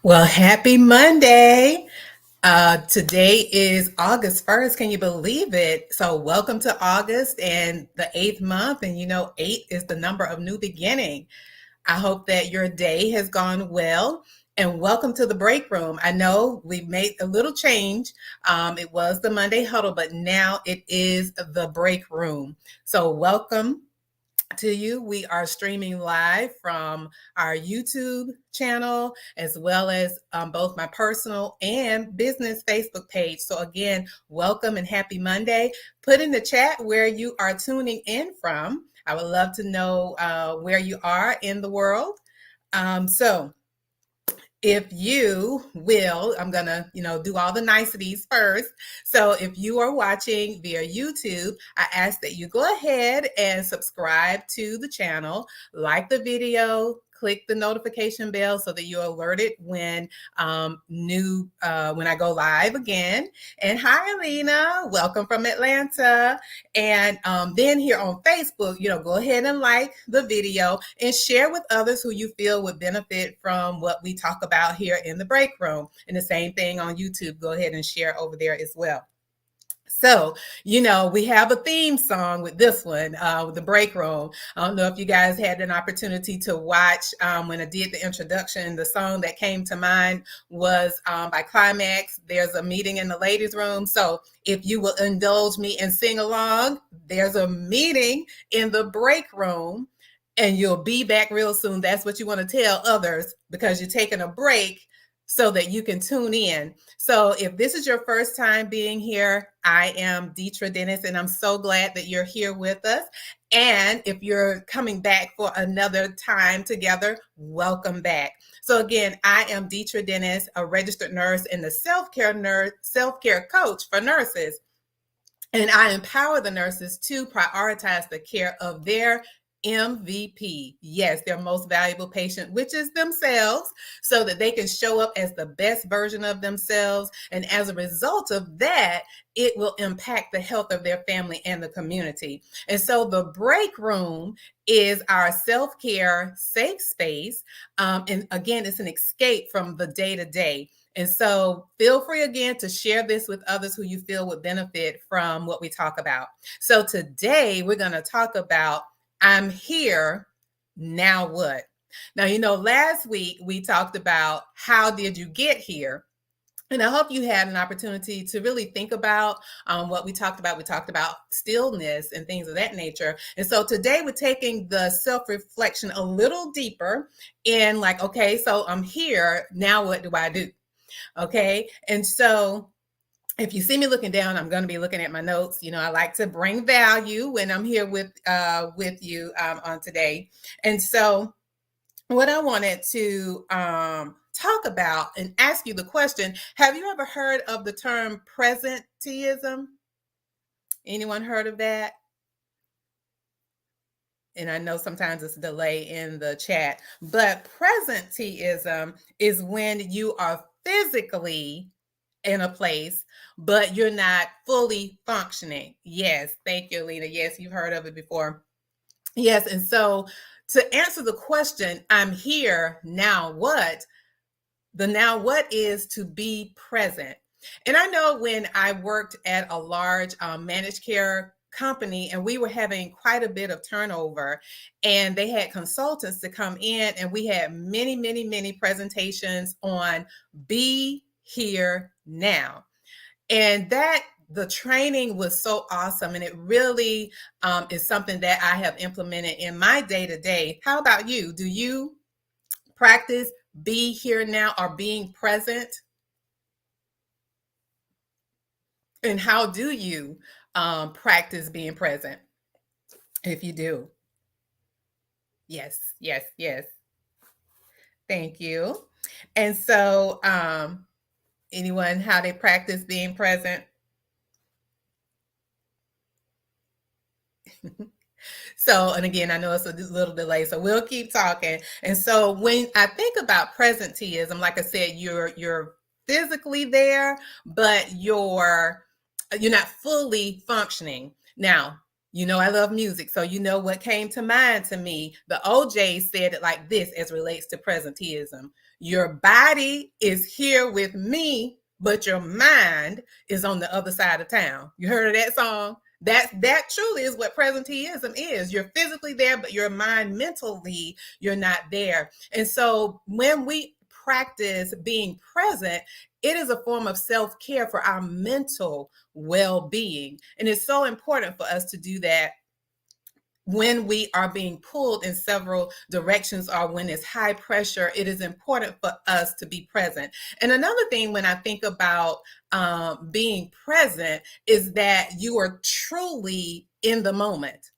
Well, happy Monday. Today is August 1st. Can you believe it? So, welcome to August and the eighth month. And eight is the number of new beginning. I hope that your day has gone well. And welcome to the break room. I know we've made a little change. It was the Monday huddle, but now it is the break room. So, welcome to you. We are streaming live from our YouTube channel as well as both my personal and business Facebook page. So, again, welcome and happy Monday. Put in the chat where you are tuning in from. I would love to know where you are in the world. So, if you will, I'm gonna, do all the niceties first. So if you are watching via YouTube, I ask that you go ahead and subscribe to the channel, like the video, click the notification bell so that you're alerted when when I go live again. And hi, Alina, welcome from Atlanta. And then here on Facebook, go ahead and like the video and share with others who you feel would benefit from what we talk about here in the break room. And the same thing on YouTube, go ahead and share over there as well. So, we have a theme song with this one, with the break room. I don't know if you guys had an opportunity to watch when I did the introduction. The song that came to mind was by Climax. There's a meeting in the ladies' room. So if you will indulge me and sing along, there's a meeting in the break room and you'll be back real soon. That's what you want to tell others because you're taking a break so that you can tune in. So if this is your first time being here, I am Deetra Dennis, and I'm so glad that you're here with us. And if you're coming back for another time together, welcome back. So again, I am Deetra Dennis, a registered nurse and the self-care coach for nurses. And I empower the nurses to prioritize the care of their MVP, yes, their most valuable patient, which is themselves, so that they can show up as the best version of themselves. And as a result of that, it will impact the health of their family and the community. And so the break room is our self-care safe space. And again, it's an escape from the day-to-day. And so feel free again to share this with others who you feel would benefit from what we talk about. So today we're going to talk about I'm here, now what? Now, last week we talked about how did you get here? And I hope you had an opportunity to really think about what we talked about. We talked about stillness and things of that nature. And so today we're taking the self-reflection a little deeper in okay, so I'm here, now what do I do? Okay, and so if you see me looking down, I'm going to be looking at my notes. I like to bring value when I'm here with you on today. And so what I wanted to talk about and ask you the question, have you ever heard of the term presenteeism? Anyone heard of that? And I know sometimes it's a delay in the chat, but presenteeism is when you are physically in a place, but you're not fully functioning. Yes, thank you, Alina. Yes, you've heard of it before. Yes, and so to answer the question, I'm here, now what? The now what is to be present. And I know when I worked at a large managed care company and we were having quite a bit of turnover and they had consultants to come in and we had many, many, many presentations on be here now. And the training was so awesome. And it really is something that I have implemented in my day-to-day. How about you? Do you practice be here now or being present? And how do you practice being present? If you do. Yes, yes, yes. Thank you. And so anyone, how they practice being present? So, and again, I know it's a little delay, so we'll keep talking. And so when I think about presenteeism, like I said, you're physically there, but you're not fully functioning. Now, I love music, so what came to mind to me. The OJ said it like this as relates to presenteeism. Your body is here with me, but your mind is on the other side of town. You heard of that song? That truly is what presenteeism is. You're physically there, but your mind mentally, you're not there. And so when we practice being present, it is a form of self-care for our mental well-being. And it's so important for us to do that when we are being pulled in several directions or when it's high pressure. It is important for us to be present. And another thing when I think about being present is that you are truly in the moment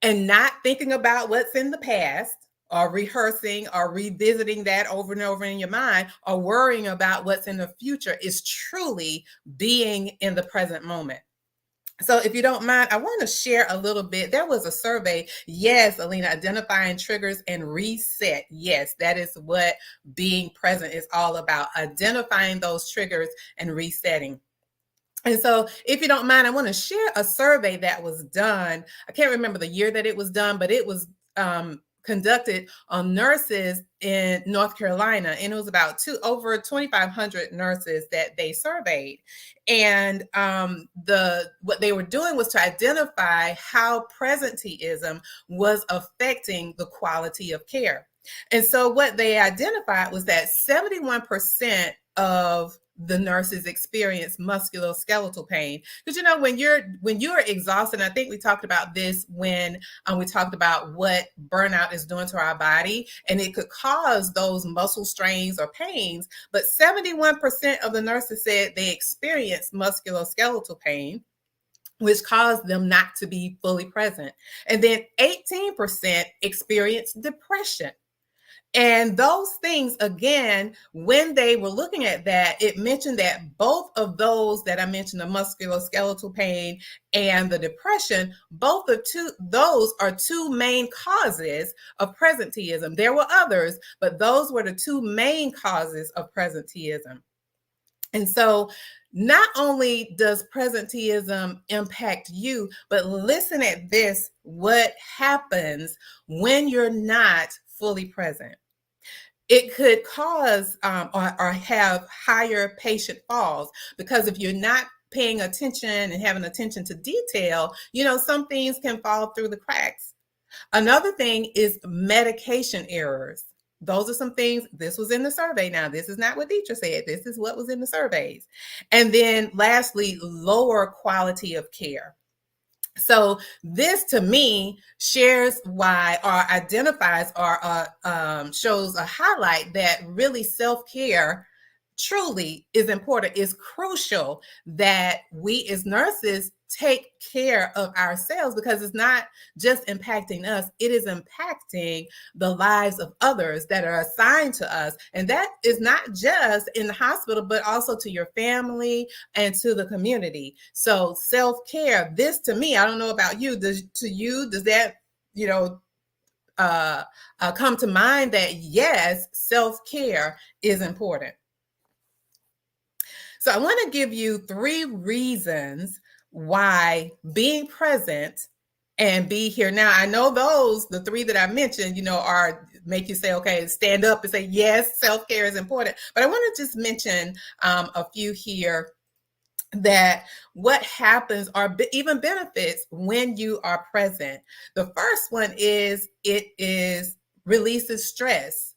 and not thinking about what's in the past or rehearsing or revisiting that over and over in your mind or worrying about what's in the future. Is truly being in the present moment. So if you don't mind, I want to share a little bit. There was a survey. Yes, Alina, identifying triggers and reset. Yes, that is what being present is all about, identifying those triggers and resetting. And so if you don't mind, I want to share a survey that was done. I can't remember the year that it was done, but it was conducted on nurses in North Carolina, and it was about over 2,500 nurses that they surveyed. And what they were doing was to identify how presenteeism was affecting the quality of care. And so what they identified was that 71% of the nurses experience musculoskeletal pain. Because when you're exhausted, and I think we talked about this when we talked about what burnout is doing to our body, and it could cause those muscle strains or pains. But 71% of the nurses said they experienced musculoskeletal pain, which caused them not to be fully present. And then 18% experienced depression. And those things, again, when they were looking at that, it mentioned that both of those that I mentioned, the musculoskeletal pain and the depression, those are two main causes of presenteeism. There were others, but those were the two main causes of presenteeism. And so not only does presenteeism impact you, but listen at this, what happens when you're not fully present. It could cause or have higher patient falls, because if you're not paying attention and having attention to detail, some things can fall through the cracks. Another thing is medication errors. Those are some things. This was in the survey. Now, this is not what Deidre said. This is what was in the surveys. And then lastly, lower quality of care. So this, to me, shares why, or identifies, or shows a highlight that really self-care truly is important. It's crucial that we as nurses take care of ourselves, because it's not just impacting us, it is impacting the lives of others that are assigned to us. And that is not just in the hospital, but also to your family and to the community. So self-care, this to me, I don't know about you, does that, come to mind that yes, self-care is important? So I want to give you 3 reasons why being present and be here now. I know the 3 that I mentioned, are make you say, okay, stand up and say, yes, self-care is important. But I want to just mention a few here that what happens or even benefits when you are present. The first one is it releases stress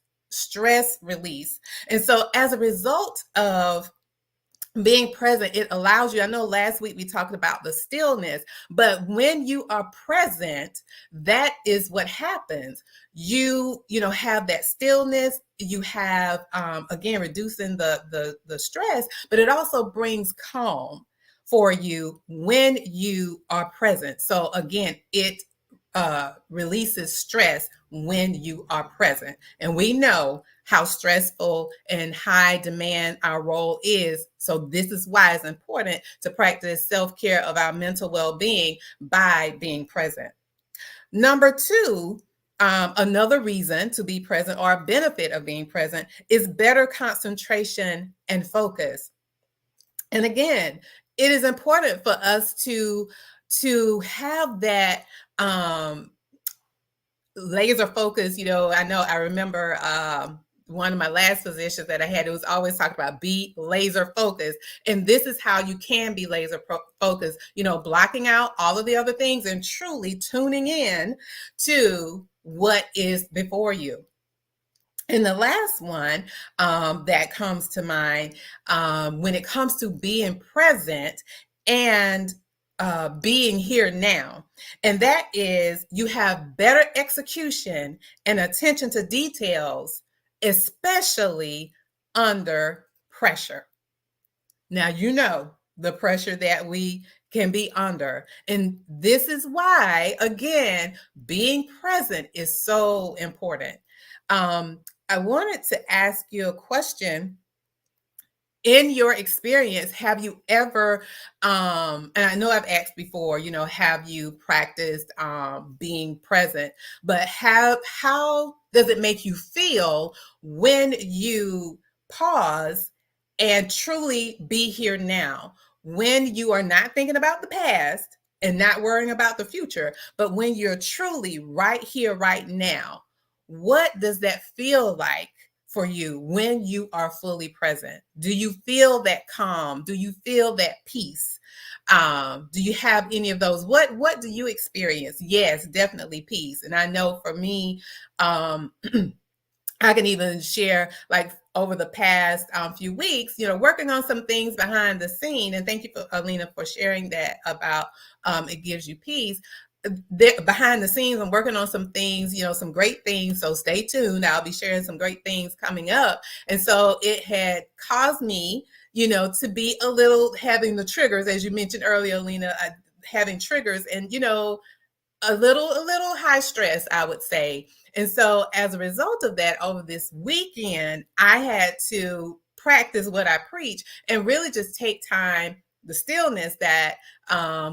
release. And so as a result of being present, it allows you, I know last week we talked about the stillness, but when you are present, that is what happens. You have that stillness, you have, again, reducing the stress, but it also brings calm for you when you are present. So again, it releases stress when you are present. And we know how stressful and high demand our role is. So this is why it's important to practice self-care of our mental well-being by being present. Number 2, another reason to be present, or a benefit of being present, is better concentration and focus. And again, it is important for us to have that laser focus. I remember one of my last positions that I had, it was always talked about be laser focused. And this is how you can be laser focused, blocking out all of the other things and truly tuning in to what is before you. And the last one that comes to mind when it comes to being present and being here now, and that is you have better execution and attention to details, especially under pressure. Now, the pressure that we can be under. And this is why, again, being present is so important. I wanted to ask you a question. In your experience, have you ever, and I know I've asked before, have you practiced being present, but how does it make you feel when you pause and truly be here now? When you are not thinking about the past and not worrying about the future, but when you're truly right here, right now, what does that feel like for you when you are fully present? Do you feel that calm? Do you feel that peace? Do you have any of those? What do you experience? Yes, definitely peace. And I know for me, I can even share, like, over the past few weeks, working on some things behind the scene. And thank you, Alina, for sharing that about it gives you peace. Behind the scenes, I'm working on some things, some great things. So stay tuned. I'll be sharing some great things coming up. And so it had caused me, to be a little having the triggers, as you mentioned earlier, Alina, having triggers and, a little high stress, I would say. And so as a result of that, over this weekend, I had to practice what I preach and really just take time, the stillness that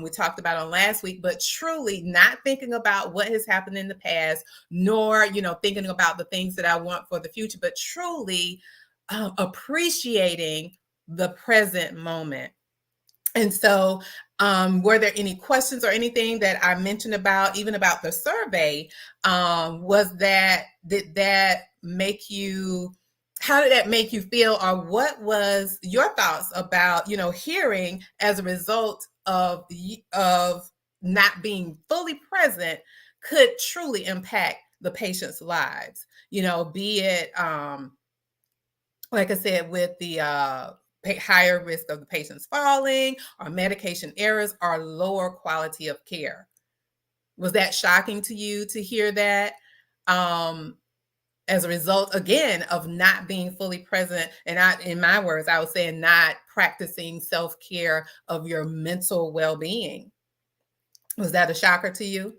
we talked about on last week, but truly not thinking about what has happened in the past, nor, thinking about the things that I want for the future, but truly appreciating the present moment. And so, were there any questions or anything that I mentioned about, even about the survey? Did that make you, how did that make you feel? Or what was your thoughts about, hearing as a result of not being fully present could truly impact the patient's lives? Be it, like I said, with the higher risk of the patients falling, or medication errors, or lower quality of care. Was that shocking to you to hear that? As a result, again, of not being fully present, and in my words, I would say not practicing self-care of your mental well-being. Was that a shocker to you?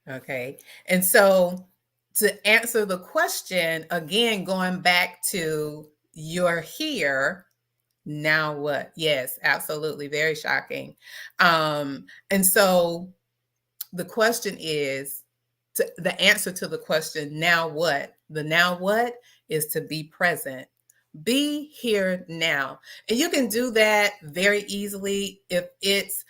Okay. And so, to answer the question, again, going back to you're here, now what? Yes, absolutely. Very shocking. And so the question is, the answer to the question, now what? The now what is to be present. Be here now. And you can do that very easily if it's,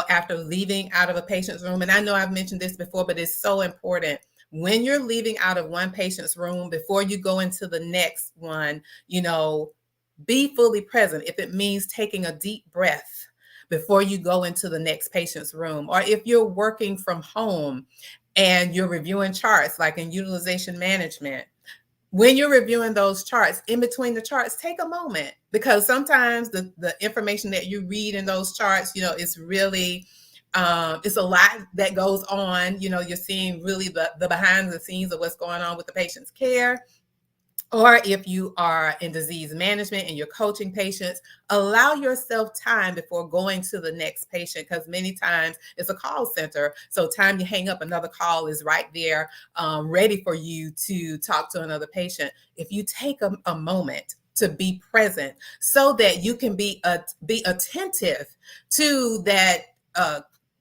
after leaving out of a patient's room. And I know I've mentioned this before, but it's so important. When you're leaving out of one patient's room, before you go into the next one, be fully present. If it means taking a deep breath before you go into the next patient's room, or if you're working from home and you're reviewing charts, like in utilization management, when you're reviewing those charts, in between the charts, take a moment, because sometimes the information that you read in those charts, it's really, it's a lot that goes on. You're seeing really the behind the scenes of what's going on with the patient's care. Or if you are in disease management and you're coaching patients, allow yourself time before going to the next patient, because many times it's a call center. So time you hang up, another call is right there, ready for you to talk to another patient. If you take a moment to be present so that you can be attentive to that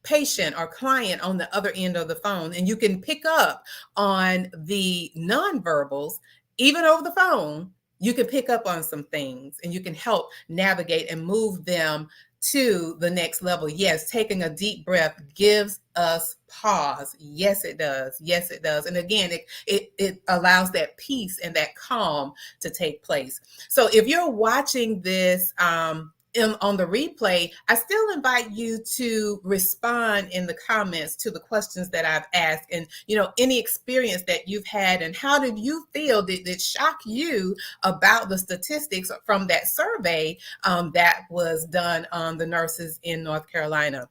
patient or client on the other end of the phone, and you can pick up on the nonverbals, even over the phone, you can pick up on some things and you can help navigate and move them to the next level. Yes, taking a deep breath gives us pause. Yes, it does. Yes, it does. And again, it allows that peace and that calm to take place. So if you're watching this on the replay, I still invite you to respond in the comments to the questions that I've asked, and any experience that you've had, and how did you feel? Did it shock you about the statistics from that survey that was done on the nurses in North Carolina?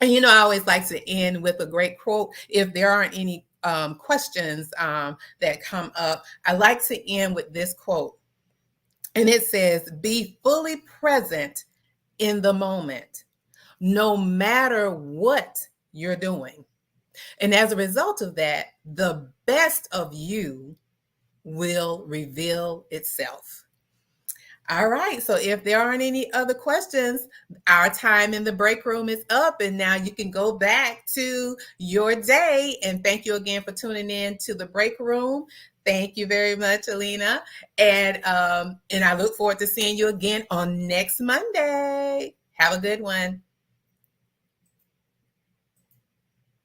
And I always like to end with a great quote. If there aren't any questions that come up, I like to end with this quote. And it says, "Be fully present in the moment, no matter what you're doing. And as a result of that, the best of you will reveal itself." All right. So if there aren't any other questions, our time in the break room is up, and now you can go back to your day. And thank you again for tuning in to the break room. Thank you very much, Alina. And I look forward to seeing you again on next Monday. Have a good one.